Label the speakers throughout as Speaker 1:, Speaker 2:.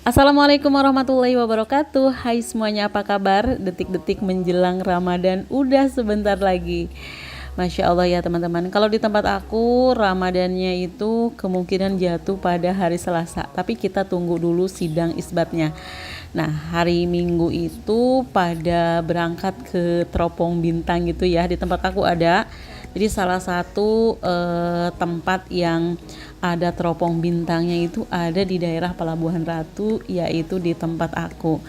Speaker 1: Assalamualaikum warahmatullahi wabarakatuh. Hai semuanya, apa kabar? Detik-detik menjelang Ramadan udah sebentar lagi. Masya Allah ya teman-teman. Kalau di tempat aku Ramadannya itu kemungkinan jatuh pada hari Selasa. Tapi kita tunggu dulu sidang isbatnya. Nah, hari Minggu itu pada berangkat ke Teropong Bintang gitu ya. Di tempat aku ada. Jadi salah satu tempat yang ada teropong bintangnya itu ada di daerah Pelabuhan Ratu, yaitu di tempat aku.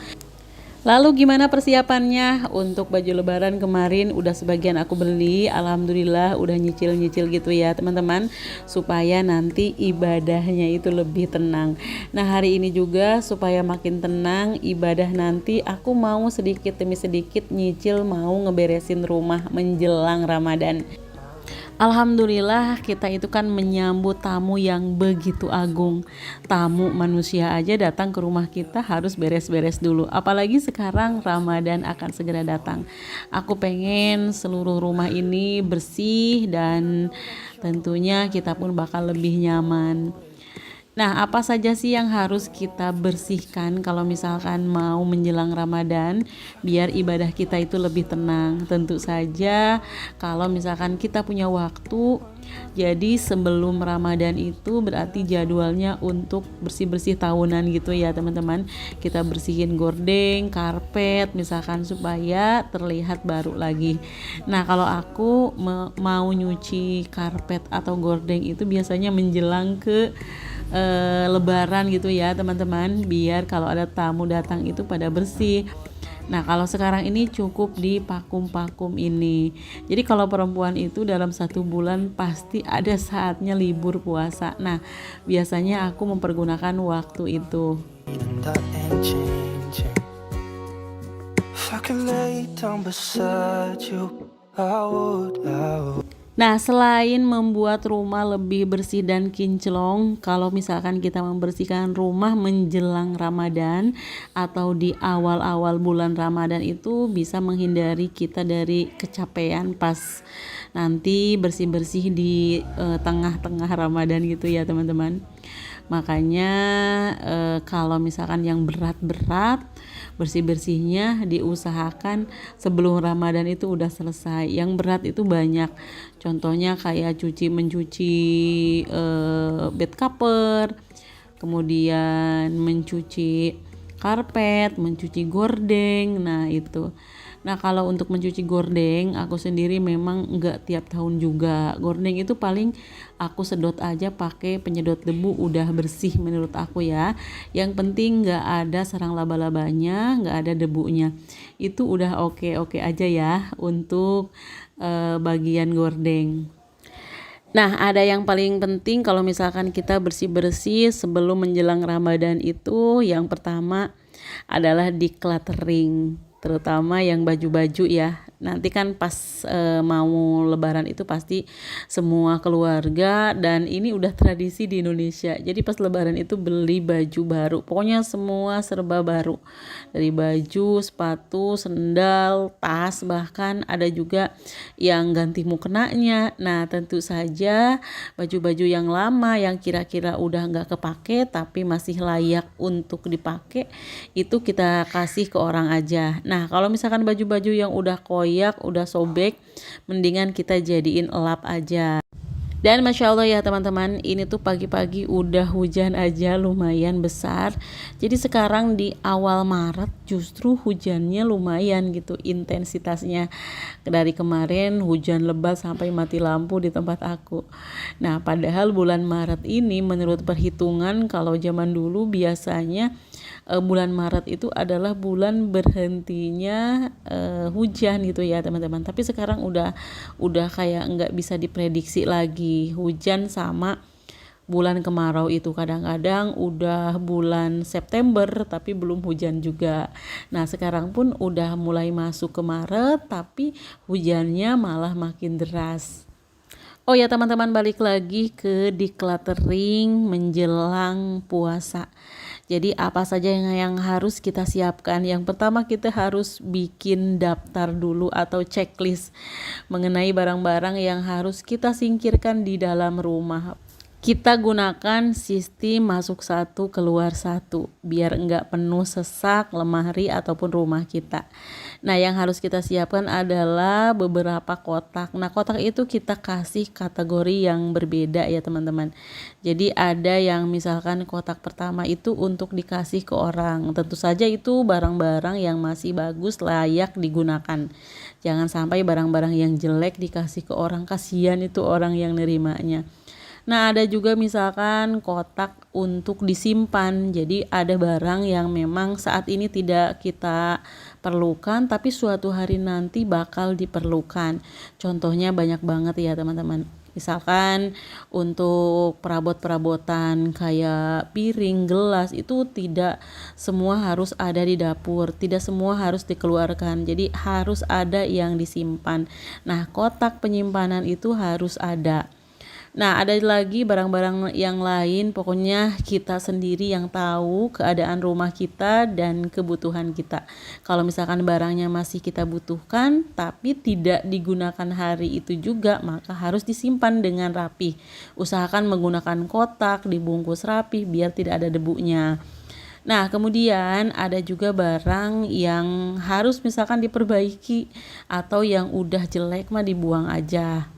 Speaker 1: Lalu gimana persiapannya untuk baju lebaran kemarin? Udah sebagian aku beli, alhamdulillah udah nyicil-nyicil gitu ya teman-teman, supaya nanti ibadahnya itu lebih tenang. Nah, hari ini juga supaya makin tenang ibadah nanti, aku mau sedikit demi sedikit nyicil, mau ngeberesin rumah menjelang Ramadan. Alhamdulillah kita itu kan menyambut tamu yang begitu agung. Tamu manusia aja datang ke rumah kita harus beres-beres dulu. Apalagi sekarang Ramadan akan segera datang. Aku pengen seluruh rumah ini bersih dan tentunya kita pun bakal lebih nyaman. Nah, apa saja sih yang harus kita bersihkan kalau misalkan mau menjelang Ramadan biar ibadah kita itu lebih tenang? Tentu saja kalau misalkan kita punya waktu, jadi sebelum Ramadan itu berarti jadwalnya untuk bersih-bersih tahunan gitu ya teman-teman. Kita bersihin gorden, karpet misalkan supaya terlihat baru lagi. Nah, kalau aku mau nyuci karpet atau gorden itu biasanya menjelang ke Lebaran gitu ya teman-teman, biar kalau ada tamu datang itu pada bersih. Nah, kalau sekarang ini cukup di vakum ini. Jadi kalau perempuan itu dalam 1 bulan pasti ada saatnya libur puasa. Nah, biasanya aku mempergunakan waktu itu. Nah, selain membuat rumah lebih bersih dan kinclong, kalau misalkan kita membersihkan rumah menjelang Ramadan atau di awal-awal bulan Ramadan itu bisa menghindari kita dari kecapean pas nanti bersih-bersih di tengah-tengah Ramadan gitu ya teman-teman. Makanya kalau misalkan yang berat-berat, bersih-bersihnya diusahakan sebelum Ramadan itu udah selesai. Yang berat itu banyak. Contohnya kayak mencuci bed cover, kemudian mencuci karpet, mencuci gordeng. Nah, itu. Nah, kalau untuk mencuci gordeng, aku sendiri memang enggak tiap tahun juga. Gordeng itu paling aku sedot aja pakai penyedot debu, udah bersih menurut aku ya. Yang penting enggak ada sarang laba-labanya, enggak ada debunya. Itu udah oke-oke aja ya untuk bagian gordeng. Nah, ada yang paling penting kalau misalkan kita bersih-bersih sebelum menjelang Ramadan itu, yang pertama adalah decluttering, terutama yang baju-baju ya. Nanti kan pas mau lebaran itu pasti semua keluarga, dan ini udah tradisi di Indonesia. Jadi pas lebaran itu beli baju baru. Pokoknya semua serba baru. Dari baju, sepatu, sendal, tas, bahkan ada juga yang ganti mukenanya. Nah, tentu saja baju-baju yang lama yang kira-kira udah nggak kepake tapi masih layak untuk dipakai itu kita kasih ke orang aja. Nah, kalau misalkan baju-baju yang udah koyak, udah sobek, mendingan kita jadiin lap aja. Dan Masya Allah ya teman-teman, ini tuh pagi-pagi udah hujan aja lumayan besar. Jadi sekarang di awal Maret justru hujannya lumayan gitu intensitasnya. Dari kemarin hujan lebat sampai mati lampu di tempat aku. Nah, padahal bulan Maret ini menurut perhitungan kalau zaman dulu biasanya bulan Maret itu adalah bulan berhentinya hujan gitu ya teman-teman. Tapi sekarang udah kayak nggak bisa diprediksi lagi hujan sama bulan kemarau itu. Kadang-kadang udah bulan September tapi belum hujan juga. Nah, sekarang pun udah mulai masuk ke Maret tapi hujannya malah makin deras. Oh ya teman-teman, balik lagi ke decluttering menjelang puasa. Jadi apa saja yang harus kita siapkan? Yang pertama, kita harus bikin daftar dulu atau checklist mengenai barang-barang yang harus kita singkirkan di dalam rumah. kita gunakan sistem masuk satu keluar satu biar enggak penuh sesak lemari ataupun rumah kita. Nah, yang harus kita siapkan adalah beberapa kotak. Nah, kotak itu kita kasih kategori yang berbeda ya teman-teman. Jadi ada yang misalkan kotak pertama itu untuk dikasih ke orang. Tentu saja itu barang-barang yang masih bagus, layak digunakan. Jangan sampai barang-barang yang jelek dikasih ke orang, kasihan itu orang yang nerimanya. Nah, ada juga misalkan kotak untuk disimpan. Jadi ada barang yang memang saat ini tidak kita perlukan tapi suatu hari nanti bakal diperlukan. Contohnya banyak banget ya teman-teman. Misalkan untuk perabot-perabotan kayak piring, gelas itu tidak semua harus ada di dapur, tidak semua harus dikeluarkan. Jadi harus ada yang disimpan. Nah, kotak penyimpanan itu harus ada. Nah, ada lagi barang-barang yang lain, pokoknya kita sendiri yang tahu keadaan rumah kita dan kebutuhan kita. Kalau misalkan barangnya masih kita butuhkan tapi tidak digunakan hari itu juga, maka harus disimpan dengan rapi. Usahakan menggunakan kotak, dibungkus rapi biar tidak ada debunya. Nah, kemudian ada juga barang yang harus misalkan diperbaiki atau yang udah jelek mah dibuang aja.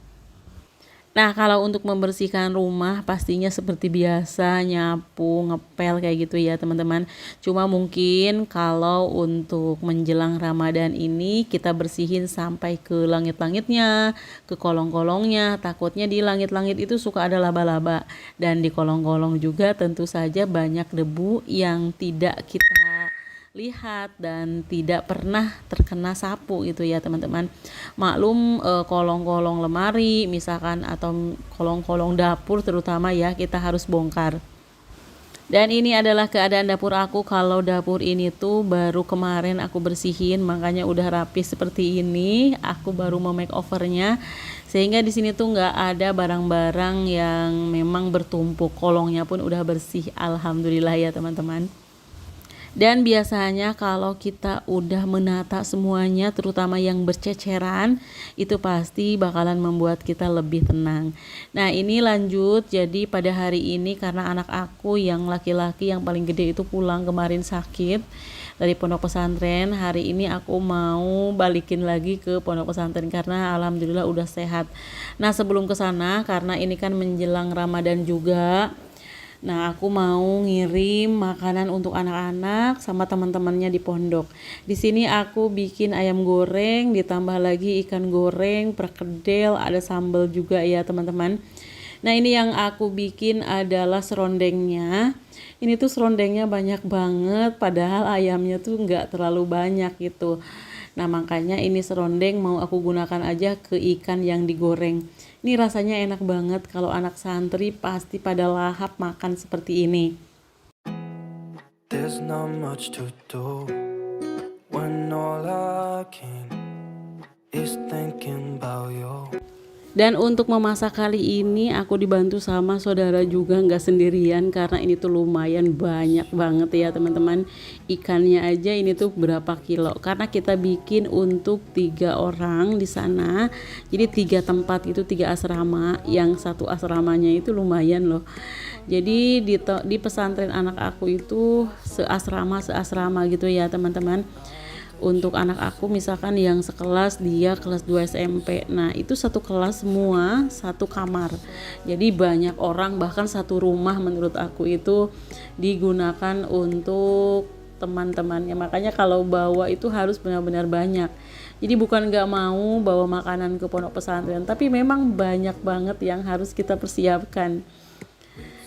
Speaker 1: Nah, kalau untuk membersihkan rumah pastinya seperti biasa nyapu, ngepel kayak gitu ya teman-teman. Cuma mungkin kalau untuk menjelang Ramadan ini kita bersihin sampai ke langit-langitnya, ke kolong-kolongnya. Takutnya di langit-langit itu suka ada laba-laba dan di kolong-kolong juga tentu saja banyak debu yang tidak kita lihat dan tidak pernah terkena sapu gitu ya teman-teman. Maklum kolong-kolong lemari misalkan atau kolong-kolong dapur terutama ya kita harus bongkar. Dan ini adalah keadaan dapur aku. Kalau dapur ini tuh baru kemarin aku bersihin, makanya udah rapi seperti ini. Aku baru mau make overnya, sehingga di sini tuh nggak ada barang-barang yang memang bertumpuk. Kolongnya pun udah bersih, alhamdulillah ya teman-teman. Dan biasanya kalau kita udah menata semuanya, terutama yang berceceran, itu pasti bakalan membuat kita lebih tenang. Nah, ini lanjut. Jadi pada hari ini karena anak aku yang laki-laki yang paling gede itu pulang kemarin sakit dari pondok pesantren, hari ini aku mau balikin lagi ke pondok pesantren karena alhamdulillah udah sehat. Nah, sebelum ke sana karena ini kan menjelang Ramadan juga. Nah, aku mau ngirim makanan untuk anak-anak sama teman-temannya di pondok. Di sini aku bikin ayam goreng, ditambah lagi ikan goreng, perkedel, ada sambal juga ya teman-teman. Nah, ini yang aku bikin adalah serondengnya. Ini tuh serondengnya banyak banget, padahal ayamnya tuh nggak terlalu banyak gitu. Nah, makanya ini serondeng mau aku gunakan aja ke ikan yang digoreng. Ini rasanya enak banget, kalau anak santri pasti pada lahap makan seperti ini. There's not much to do when all I can is thinking about you. Dan untuk memasak kali ini aku dibantu sama saudara juga, nggak sendirian karena ini tuh lumayan banyak banget ya teman-teman. Ikannya aja ini tuh berapa kilo karena kita bikin untuk 3 orang di sana. Jadi 3 tempat itu 3 asrama, yang satu asramanya itu lumayan loh. Jadi di pesantren anak aku itu seasrama gitu ya teman-teman. Untuk anak aku misalkan yang sekelas, dia kelas 2 SMP. Nah, itu satu kelas semua, satu kamar. Jadi banyak orang, bahkan satu rumah menurut aku itu digunakan untuk teman-temannya. Makanya kalau bawa itu harus benar-benar banyak. Jadi bukan gak mau bawa makanan ke pondok pesantren, tapi memang banyak banget yang harus kita persiapkan.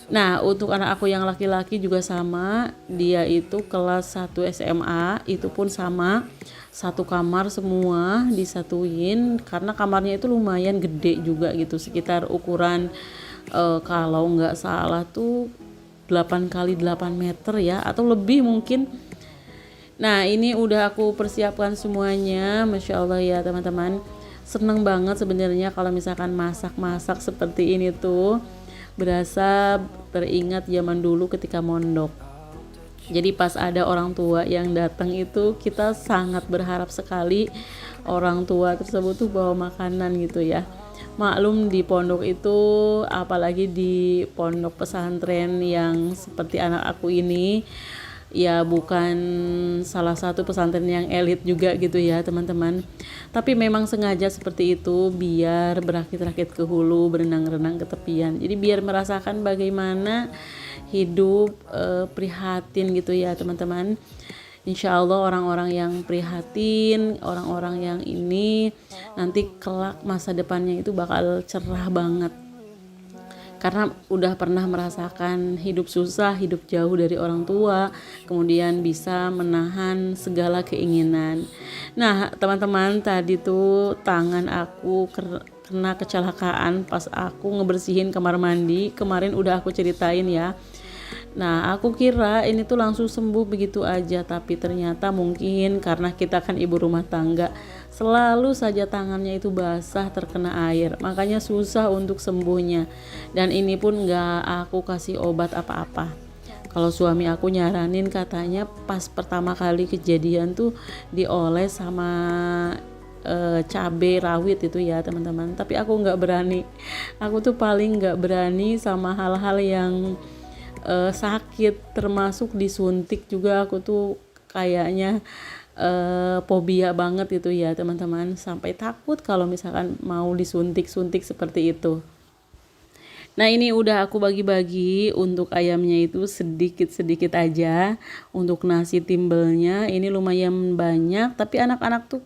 Speaker 1: Nah, untuk anak aku yang laki-laki juga sama, dia itu kelas 1 SMA, itu pun sama, satu kamar semua disatuin, karena kamarnya itu lumayan gede juga gitu, sekitar ukuran kalau nggak salah tuh 8 kali 8 meter ya, atau lebih mungkin. Nah, ini udah aku persiapkan semuanya, Masya Allah ya teman-teman. Seneng banget sebenarnya kalau misalkan masak-masak seperti ini tuh. Berasa teringat zaman dulu ketika mondok. Jadi pas ada orang tua yang datang itu kita sangat berharap sekali orang tua tersebut tuh bawa makanan gitu ya. Maklum di pondok itu, apalagi di pondok pesantren yang seperti anak aku ini, ya bukan salah satu pesantren yang elit juga gitu ya teman-teman. Tapi memang sengaja seperti itu biar berakit-rakit ke hulu, berenang-renang ke tepian. Jadi biar merasakan bagaimana hidup prihatin gitu ya teman-teman. Insya Allah orang-orang yang prihatin, orang-orang yang ini nanti kelak masa depannya itu bakal cerah banget. Karena udah pernah merasakan hidup susah, hidup jauh dari orang tua, kemudian bisa menahan segala keinginan. Nah teman-teman, tadi tuh tangan aku kena kecelakaan pas aku ngebersihin kamar mandi. Kemarin udah aku ceritain ya. Nah, aku kira ini tuh langsung sembuh begitu aja, tapi ternyata mungkin karena kita kan ibu rumah tangga, selalu saja tangannya itu basah terkena air, makanya susah untuk sembuhnya. Dan ini pun gak aku kasih obat apa-apa. Kalau suami aku nyaranin katanya pas pertama kali kejadian tuh dioles sama cabai rawit itu ya teman-teman. Tapi aku nggak berani. Aku tuh paling nggak berani sama hal-hal yang sakit, termasuk disuntik juga. Aku tuh kayaknya fobia banget itu ya teman-teman, sampai takut kalau misalkan mau disuntik-suntik seperti itu. Nah ini udah aku bagi-bagi, untuk ayamnya itu sedikit-sedikit aja, untuk nasi timbelnya ini lumayan banyak, tapi anak-anak tuh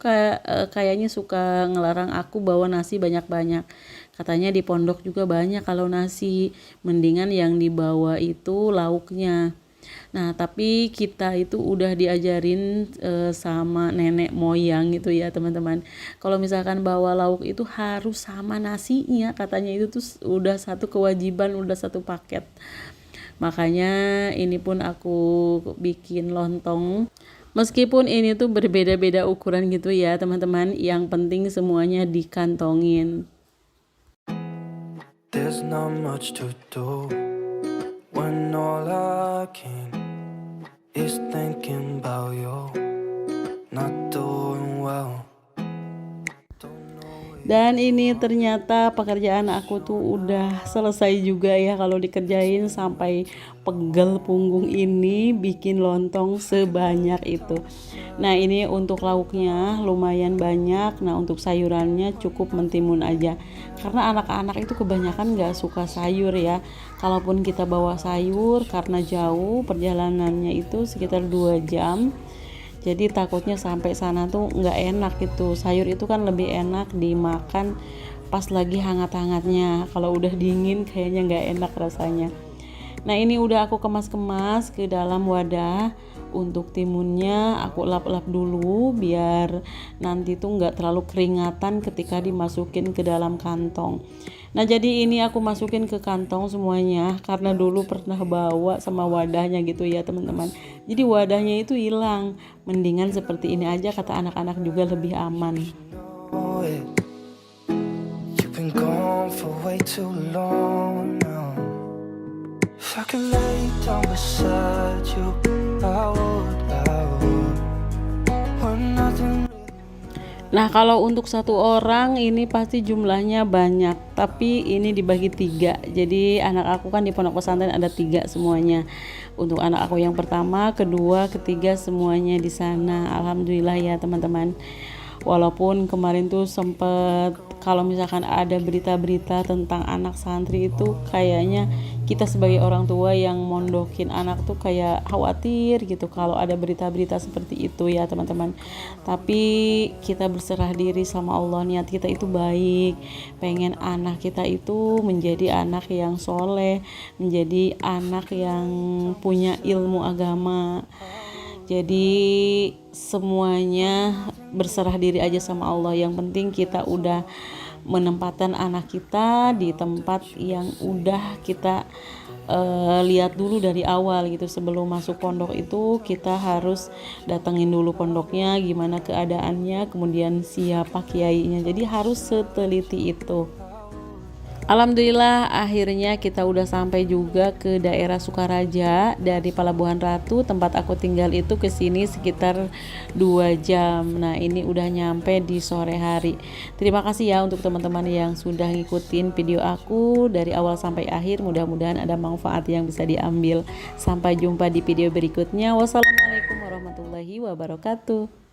Speaker 1: kayaknya suka ngelarang aku bawa nasi banyak-banyak. Katanya di pondok juga banyak kalau nasi, mendingan yang dibawa itu lauknya. Nah, tapi kita itu udah diajarin sama nenek moyang gitu ya, teman-teman. Kalau misalkan bawa lauk itu harus sama nasinya, katanya itu tuh udah satu kewajiban, udah satu paket. Makanya ini pun aku bikin lontong. Meskipun ini tuh berbeda-beda ukuran gitu ya, teman-teman. Yang penting semuanya dikantongin.
Speaker 2: There's not much to do when all I can is thinking about you not doing well.
Speaker 1: Dan ini ternyata pekerjaan aku tuh udah selesai juga ya, kalau dikerjain sampai pegel punggung ini bikin lontong sebanyak itu. Nah ini untuk lauknya lumayan banyak. Nah untuk sayurannya cukup mentimun aja, karena anak-anak itu kebanyakan gak suka sayur ya. Kalaupun kita bawa sayur, karena jauh perjalanannya itu sekitar 2 jam, jadi takutnya sampai sana tuh nggak enak gitu. Sayur itu kan lebih enak dimakan pas lagi hangat-hangatnya, kalau udah dingin kayaknya nggak enak rasanya. Nah ini udah aku kemas-kemas ke dalam wadah. Untuk timunnya aku lap-lap dulu biar nanti tuh nggak terlalu keringatan ketika dimasukin ke dalam kantong. Nah jadi ini aku masukin ke kantong semuanya, karena dulu pernah bawa sama wadahnya gitu ya teman-teman. Jadi wadahnya itu hilang, mendingan seperti ini aja, kata anak-anak juga lebih aman.
Speaker 2: You've been gone for way too long now. If I could lay down beside you, I would. When nothing.
Speaker 1: Nah kalau untuk satu orang ini pasti jumlahnya banyak, tapi ini dibagi 3. Jadi anak aku kan di pondok pesantren ada 3 semuanya. Untuk anak aku yang pertama, kedua, ketiga semuanya di sana. Alhamdulillah ya teman-teman. Walaupun kemarin tuh sempet, kalau misalkan ada berita-berita tentang anak santri itu, kayaknya kita sebagai orang tua yang mondokin anak tuh kayak khawatir gitu kalau ada berita-berita seperti itu ya teman-teman. Tapi kita berserah diri sama Allah, niat kita itu baik, pengen anak kita itu menjadi anak yang soleh, menjadi anak yang punya ilmu agama. Jadi semuanya berserah diri aja sama Allah. Yang penting kita udah menempatkan anak kita di tempat yang udah kita lihat dulu dari awal gitu. Sebelum masuk pondok itu kita harus datengin dulu pondoknya, gimana keadaannya, kemudian siapa kiainya. Jadi harus seteliti itu. Alhamdulillah akhirnya kita udah sampai juga ke daerah Sukaraja. Dari Pelabuhan Ratu tempat aku tinggal itu ke sini sekitar 2 jam. Nah, ini udah nyampe di sore hari. Terima kasih ya untuk teman-teman yang sudah ngikutin video aku dari awal sampai akhir. Mudah-mudahan ada manfaat yang bisa diambil. Sampai jumpa di video berikutnya. Wassalamualaikum warahmatullahi wabarakatuh.